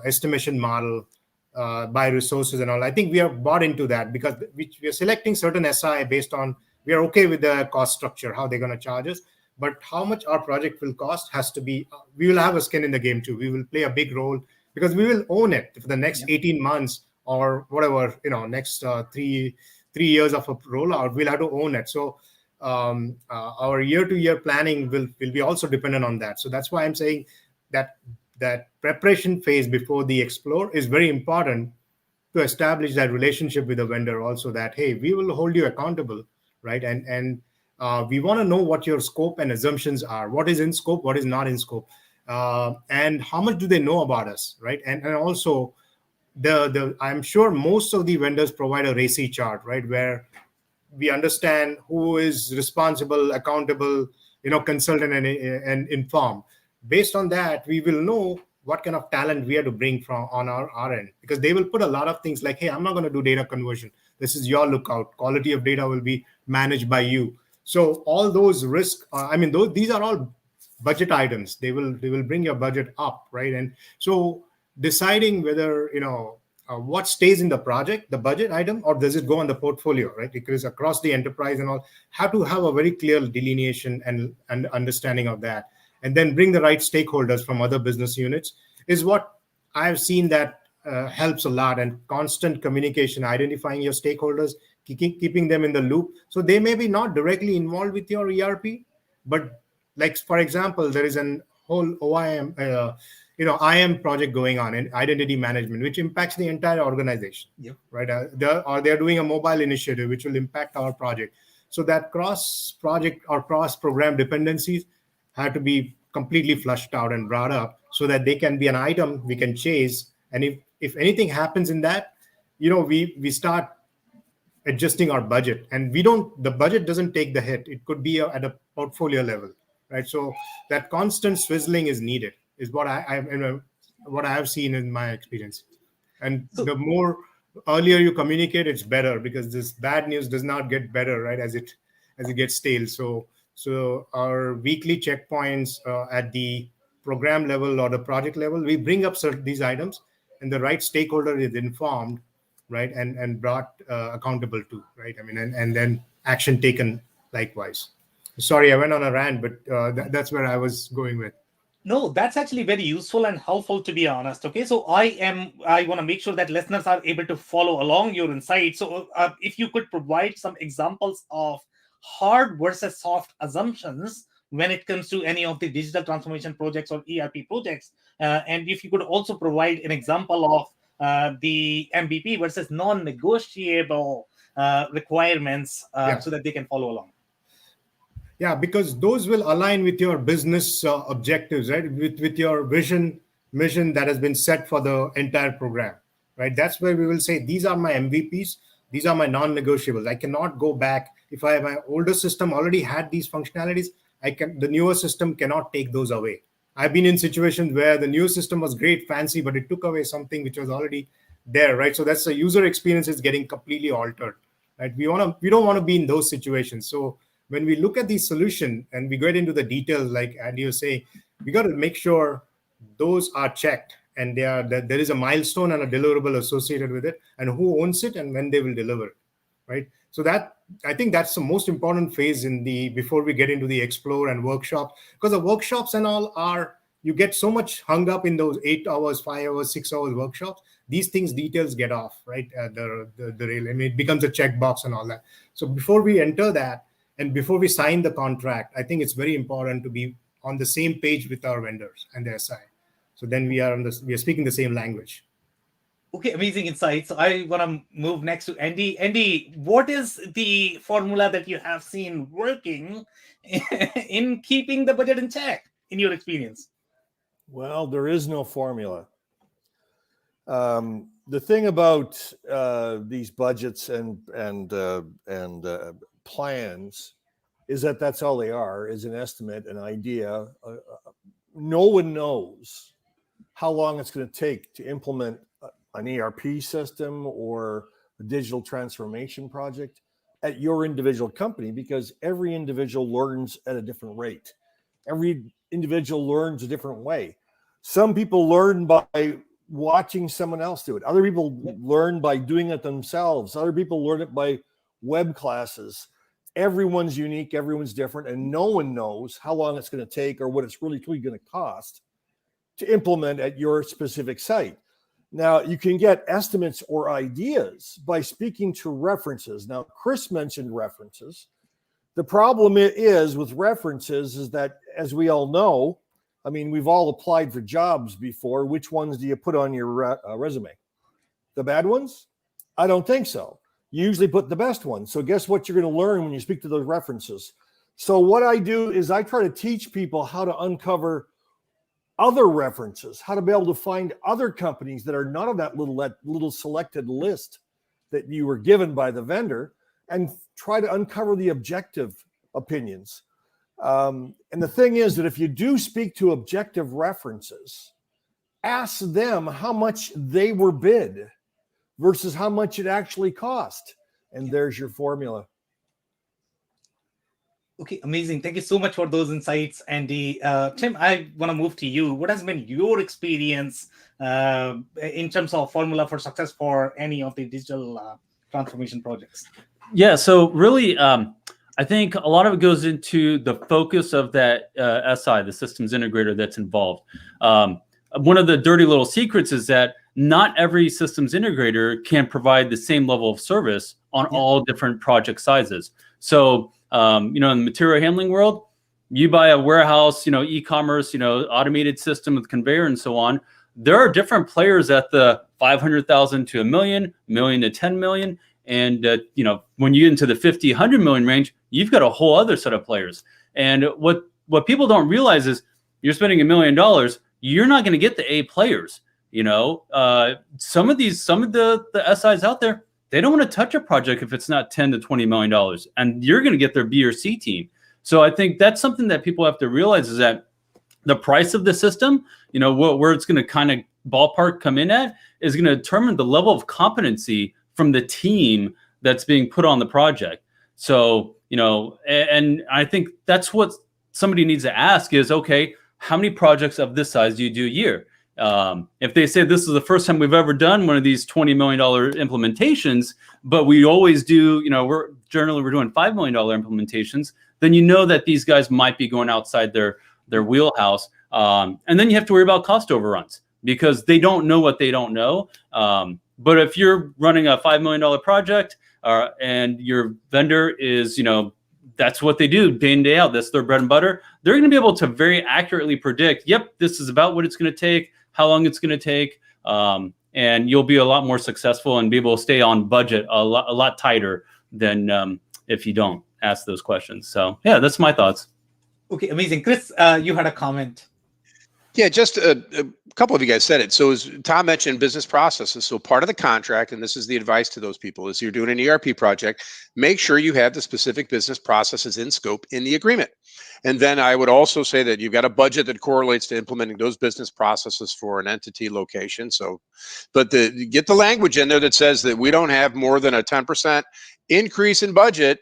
[SPEAKER 6] estimation model by resources and all. I think we are bought into that because we are selecting certain SI based on, we are okay with the cost structure, how they're going to charge us, but how much our project will cost has to be, we will have a skin in the game too. We will play a big role because we will own it for the next 18 months or whatever, next 3 years of a rollout, we'll have to own it. So our year-to-year planning will be also dependent on that. So that's why I'm saying that preparation phase before the explore is very important to establish that relationship with the vendor also, that, hey, we will hold you accountable, right? And we want to know what your scope and assumptions are, what is in scope, what is not in scope, and how much do they know about us, right? And also I'm sure most of the vendors provide a RACI chart, right, where we understand who is responsible, accountable, consultant and informed. Based on that, we will know what kind of talent we have to bring from on our end, because they will put a lot of things like, hey, I'm not going to do data conversion. This is your lookout. Quality of data will be managed by you. So all those risks, these are all budget items. They will bring your budget up, right? And so deciding whether, what stays in the project, the budget item, or does it go on the portfolio, right? Because across the enterprise and all, have to have a very clear delineation and understanding of that, and then bring the right stakeholders from other business units is what I've seen that helps a lot. And constant communication, identifying your stakeholders, keeping them in the loop. So they may be not directly involved with your ERP, but like, for example, there is an whole OIM, IM project going on in identity management, which impacts the entire organization.
[SPEAKER 1] Yep.
[SPEAKER 6] Right? They're doing a mobile initiative, which will impact our project. So that cross-project or cross-program dependencies have to be completely flushed out and brought up so that they can be an item we can chase. And if anything happens in that, we start adjusting our budget, and the budget doesn't take the hit. It could be at a portfolio level, right? So that constant swizzling is needed, is what what I have seen in my experience. And the more earlier you communicate, it's better, because this bad news does not get better, right, as it gets stale. So our weekly checkpoints at the program level or the project level, we bring up these items, and the right stakeholder is informed, right, and brought accountable to, right? And then action taken likewise. Sorry, I went on a rant, but that's where I was going with.
[SPEAKER 1] No, that's actually very useful and helpful, to be honest. Okay, so I want to make sure that listeners are able to follow along your insights. So if you could provide some examples of hard versus soft assumptions when it comes to any of the digital transformation projects or ERP projects, and if you could also provide an example of the MVP versus non-negotiable requirements so that they can follow along.
[SPEAKER 6] Yeah, because those will align with your business objectives, right? With your mission that has been set for the entire program, right? That's where we will say, these are my MVPs, these are my non-negotiables. I cannot go back. If my older system already had these functionalities, the newer system cannot take those away. I've been in situations where the new system was great, fancy, but it took away something which was already there, right? So that's the user experience is getting completely altered, right? We don't want to be in those situations. So when we look at the solution and we get into the details, like Andy was saying, we got to make sure those are checked, and that there is a milestone and a deliverable associated with it, and who owns it and when they will deliver it, right? So that, I think that's the most important phase before we get into the explore and workshop, because the workshops and all you get so much hung up in those 8 hours, 5 hours, 6 hours workshops. These details get off, right? The rail, it becomes a checkbox and all that. So before we enter that, and before we sign the contract, I think it's very important to be on the same page with our vendors and their side. So then we are speaking the same language.
[SPEAKER 1] Okay, amazing insights. So I want to move next to Andy. Andy, what is the formula that you have seen working in keeping the budget in check, in your experience?
[SPEAKER 4] Well, there is no formula. The thing about these budgets and plans is that that's all they are, is an estimate, an idea. No one knows how long it's going to take to implement an ERP system or a digital transformation project at your individual company, because every individual learns at a different rate. Every individual learns a different way. Some people learn by watching someone else do it. Other people learn by doing it themselves. Other people learn it by web classes. Everyone's unique, everyone's different, and no one knows how long it's going to take or what it's really going to cost to implement at your specific site. Now, you can get estimates or ideas by speaking to references. Now, Chris mentioned references. The problem is with references is that, as we all know, I mean, we've all applied for jobs before. Which ones do you put on your resume? The bad ones? I don't think so. You usually put the best ones. So guess what you're going to learn when you speak to those references? So what I do is I try to teach people how to uncover other references, how to be able to find other companies that are not on that little selected list that you were given by the vendor, and try to uncover the objective opinions. And the thing is that if you do speak to objective references, ask them how much they were bid versus how much it actually cost. And there's your formula.
[SPEAKER 1] Okay, amazing. Thank you so much for those insights, Andy. Tim, I want to move to you. What has been your experience in terms of formula for success for any of the digital transformation projects?
[SPEAKER 5] Yeah, so really, I think a lot of it goes into the focus of that SI, the systems integrator that's involved. One of the dirty little secrets is that not every systems integrator can provide the same level of service on all different project sizes. So, in the material handling world, you buy a warehouse, e-commerce, automated system with conveyor and so on. There are different players at the 500,000 to $1 million, $1 million to 10 million. And, when you get into the 50, 100 million range, you've got a whole other set of players. And what people don't realize is you're spending $1 million, you're not going to get the A players. Some of the SIs out there, they don't want to touch a project if it's not 10 to $20 million, and you're going to get their B or C team. So I think that's something that people have to realize is that the price of the system, where it's going to kind of ballpark come in at, is going to determine the level of competency from the team that's being put on the project. So, and I think that's what somebody needs to ask is, okay, how many projects of this size do you do a year? If they say this is the first time we've ever done one of these $20 million implementations, but we always do, we're doing $5 million implementations, then that these guys might be going outside their wheelhouse. And then you have to worry about cost overruns because they don't know what they don't know. But if you're running a $5 million project and your vendor is, that's what they do day in, day out, that's their bread and butter, they're going to be able to very accurately predict, yep, this is about what it's going to take, how long it's going to take, and you'll be a lot more successful and be able to stay on budget a lot tighter than if you don't ask those questions. So, yeah, that's my thoughts.
[SPEAKER 1] Okay, amazing. Chris, you had a comment.
[SPEAKER 2] Yeah, just a couple of you guys said it. So as Tom mentioned, business processes. So part of the contract, and this is the advice to those people, is you're doing an ERP project, make sure you have the specific business processes in scope in the agreement. And then I would also say that you've got a budget that correlates to implementing those business processes for an entity location. So, but get the language in there that says that we don't have more than a 10% increase in budget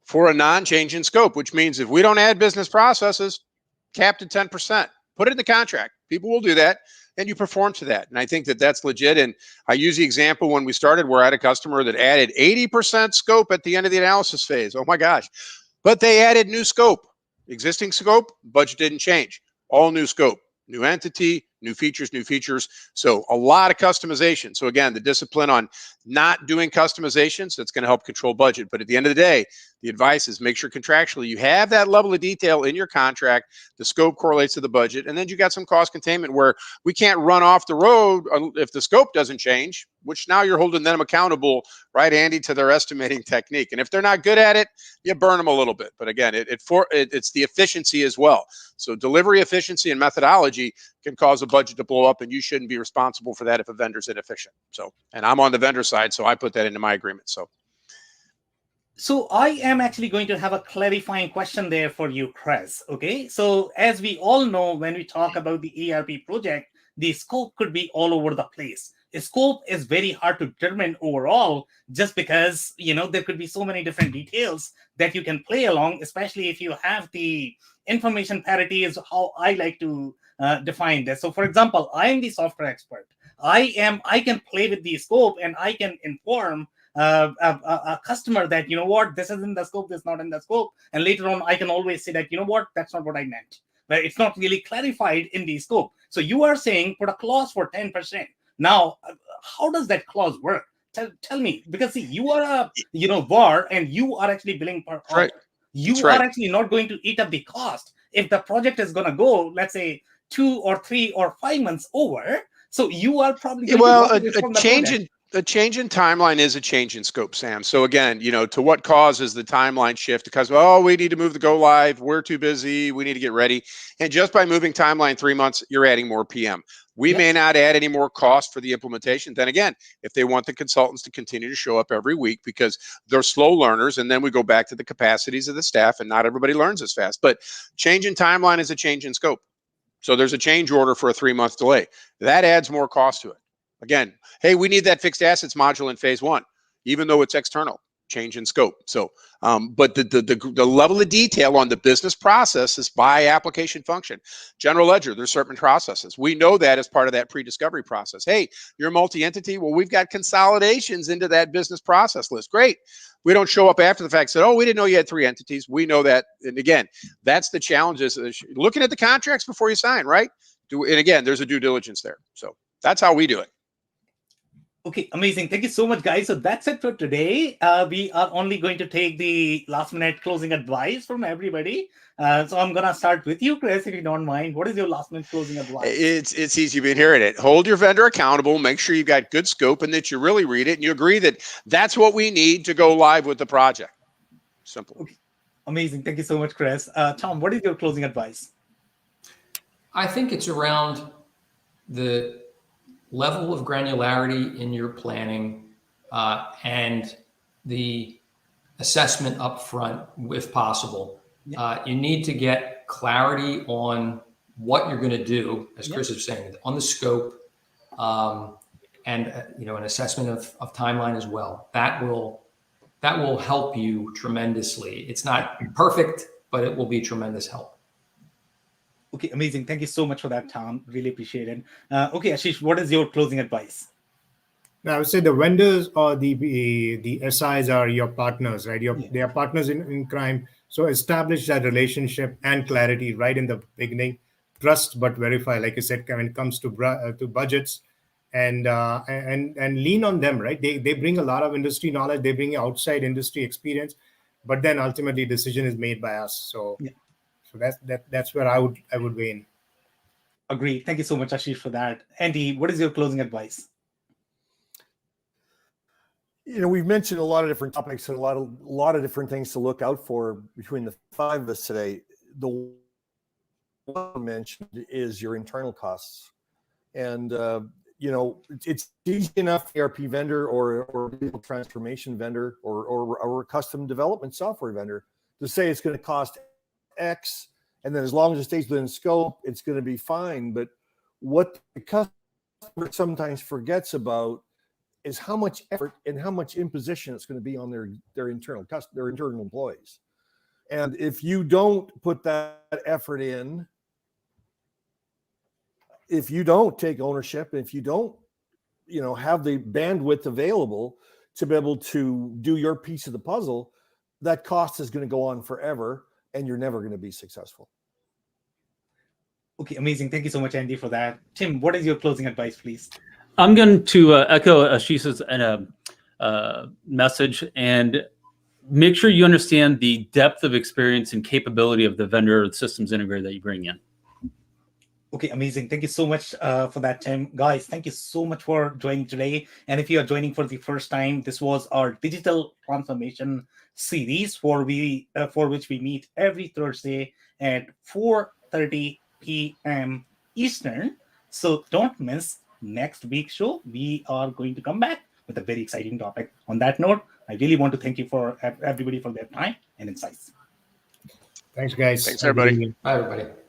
[SPEAKER 2] for a non-change in scope, which means if we don't add business processes, capped at 10%. Put it in the contract. People will do that, and you perform to that. And I think that that's legit. And I use the example when we started where I had a customer that added 80% scope at the end of the analysis phase. Oh my gosh. But they added new scope. Existing scope, budget didn't change. All new scope, new entity, new features. So a lot of customization. So again, the discipline on not doing customizations, that's going to help control budget. But at the end of the day, the advice is make sure contractually you have that level of detail in your contract. The scope correlates to the budget. And then you got some cost containment where we can't run off the road if the scope doesn't change, which now you're holding them accountable, right, Andy, to their estimating technique. And if they're not good at it, you burn them a little bit. But again, it's the efficiency as well. So delivery efficiency and methodology can cause a budget to blow up, and you shouldn't be responsible for that if a vendor's inefficient. So, and I'm on the vendor side, so I put that into my agreement. So
[SPEAKER 1] I am actually going to have a clarifying question there for you, Chris. Okay. So as we all know, when we talk about the ERP project, the scope could be all over the place. A scope is very hard to determine overall just because, there could be so many different details that you can play along, especially if you have the information parity is how I like to define this. So for example, I am the software expert. I can play with the scope and I can inform a customer that, this is in the scope, this is not in the scope. And later on, I can always say that, that's not what I meant. But it's not really clarified in the scope. So you are saying put a clause for 10%. Now, how does that clause work? Tell me, because see, you are a VAR and you are actually billing per hour.
[SPEAKER 2] Right.
[SPEAKER 1] You are actually not going to eat up the cost if the project is going to go, let's say, 2 or 3 or 5 months over. So you are probably
[SPEAKER 2] a change in timeline is a change in scope, Sam. So again, to what causes the timeline shift? Because, we need to move the go live. We're too busy. We need to get ready. And just by moving timeline 3 months, you're adding more PM. We may not add any more cost for the implementation. Then again, if they want the consultants to continue to show up every week because they're slow learners, and then we go back to the capacities of the staff, and not everybody learns as fast. But change in timeline is a change in scope. So there's a change order for a 3-month delay. That adds more cost to it. Again, hey, we need that fixed assets module in phase 1, even though it's external. change in scope. So, but the level of detail on the business process is by application function. General ledger, there's certain processes. We know that as part of that pre-discovery process. Hey, you're multi-entity. Well, we've got consolidations into that business process list. Great. We don't show up after the fact and say, oh, we didn't know you had 3 entities. We know that. And again, that's the challenge, is looking at the contracts before you sign, right? And again, there's a due diligence there. So that's how we do it.
[SPEAKER 1] Okay, amazing. Thank you so much, guys. So that's it for today. We are only going to take the last minute closing advice from everybody. So I'm going to start with you, Chris, if you don't mind. What is your last minute closing advice?
[SPEAKER 2] It's easy. You've been hearing it. Hold your vendor accountable. Make sure you've got good scope and that you really read it and you agree that that's what we need to go live with the project. Simple.
[SPEAKER 1] Okay. Amazing. Thank you so much, Chris. Tom, what is your closing advice?
[SPEAKER 3] I think it's around the level of granularity in your planning and the assessment up front, if possible. You need to get clarity on what you're going to do, as Chris is saying, on the scope, and an assessment of timeline as well. That will help you tremendously. It's not perfect, but it will be tremendous help.
[SPEAKER 1] Okay, amazing. Thank you so much for that, Tom. Really appreciate it. Okay, Ashish, what is your closing advice?
[SPEAKER 6] Now, I would say the vendors or the SIs are your partners, right? They are partners in crime. So establish that relationship and clarity right in the beginning. Trust but verify, like you said, when it comes to budgets, and lean on them, right? They bring a lot of industry knowledge. They bring outside industry experience, but then ultimately decision is made by us. So. Yeah. So that's where I would weigh in.
[SPEAKER 1] Agree. Thank you so much, Ashish, for that. Andy, what is your closing advice?
[SPEAKER 4] We've mentioned a lot of different topics and a lot of different things to look out for between the 5 of us today. The one mentioned is your internal costs, and it's easy enough ERP vendor or digital transformation vendor or a custom development software vendor to say it's going to cost X, and then as long as it stays within scope, it's going to be fine. But what the customer sometimes forgets about is how much effort and how much imposition it's going to be on their internal employees. And if you don't put that effort in, if you don't take ownership, if you don't, have the bandwidth available to be able to do your piece of the puzzle, that cost is going to go on forever. And you're never going to be successful.
[SPEAKER 1] Okay, amazing. Thank you so much, Andy, for that. Tim, what is your closing advice, please?
[SPEAKER 5] I'm going to echo Ashish's message and make sure you understand the depth of experience and capability of the vendor or the systems integrator that you bring in.
[SPEAKER 1] Okay, amazing. Thank you so much for that, Tim. Guys, thank you so much for joining today. And if you are joining for the first time, this was our digital transformation series for which we meet every Thursday at 4:30 p.m. Eastern. So don't miss next week's show. We are going to come back with a very exciting topic. On that note, I really want to thank you for everybody for their time and insights.
[SPEAKER 6] Thanks, guys.
[SPEAKER 2] Thanks, everybody.
[SPEAKER 3] Bye, everybody.